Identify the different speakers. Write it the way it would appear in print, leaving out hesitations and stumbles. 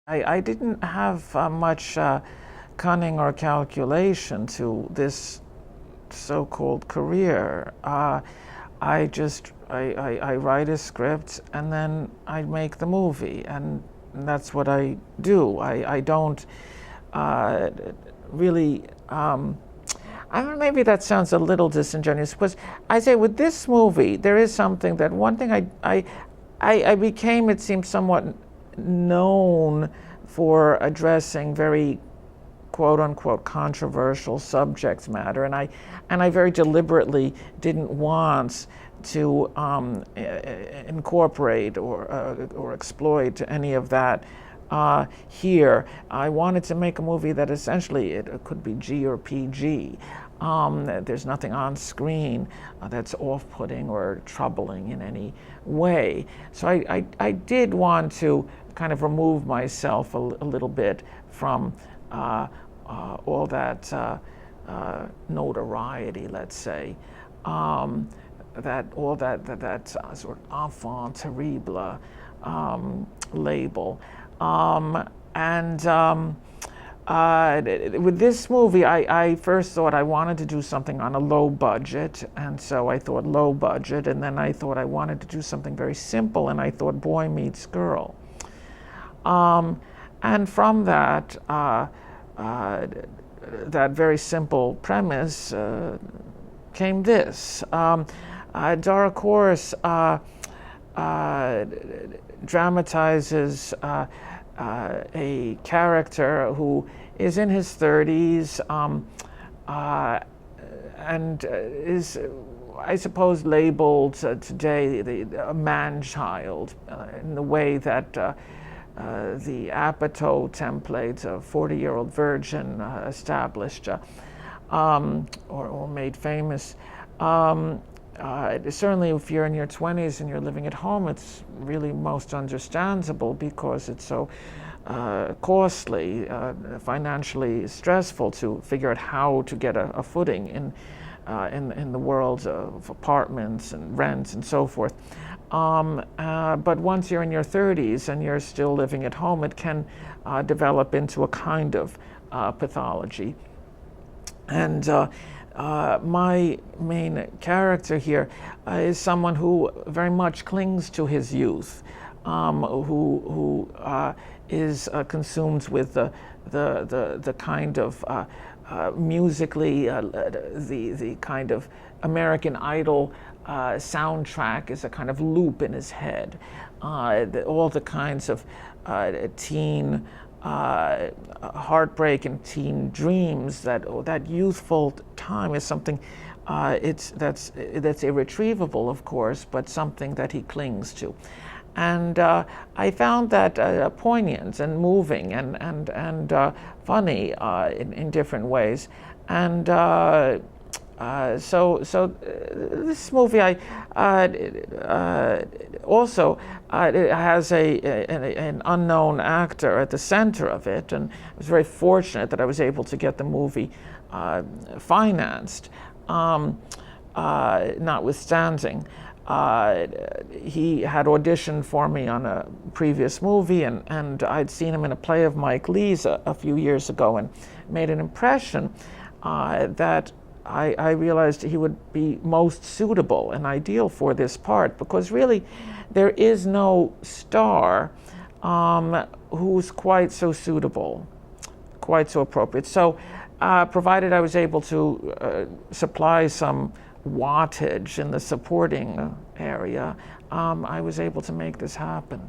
Speaker 1: I didn't have much cunning or calculation to this so-called career. I write a script and then I make the movie, and that's what I do. I don't really. I don't know, maybe that sounds a little disingenuous, because I say with this movie there is something that one thing I became, it seems, somewhat known for addressing very quote unquote controversial subject matter, and I very deliberately didn't want to incorporate or exploit any of that here. I wanted to make a movie that essentially it could be G or PG. There's nothing on screen that's off-putting or troubling in any way. So I did want to kind of remove myself a little bit from all that notoriety, let's say, that sort of enfant terrible label. With this movie, I first thought I wanted to do something on a low budget, and so I thought low budget, and then I thought I wanted to do something very simple, and I thought boy meets girl. And from that, that very simple premise came this. Dark Horse dramatizes a character who is in his 30s and is, I suppose, labeled today a man-child in the way that the Apatow template, a 40-year-old virgin, established or made famous. Certainly, if you're in your 20s and you're living at home, it's really most understandable, because it's so costly, financially stressful to figure out how to get a footing in the world of apartments and rents and so forth. But once you're in your 30s and you're still living at home, it can develop into a kind of pathology. And my main character here is someone who very much clings to his youth, who is consumed with the kind of musically the kind of American Idol soundtrack is a kind of loop in his head. All the kinds of teen heartbreak and teen dreams, that youthful time is something that's irretrievable, of course, but something that he clings to. And I found that poignant and moving and funny in different ways. And so this movie also it has an unknown actor at the center of it, and I was very fortunate that I was able to get the movie financed, notwithstanding. He had auditioned for me on a previous movie, and I'd seen him in a play of Mike Lee's a few years ago, and made an impression that I realized he would be most suitable and ideal for this part, because really there is no star who's quite so suitable, quite so appropriate. So provided I was able to supply some wattage in the supporting area, I was able to make this happen.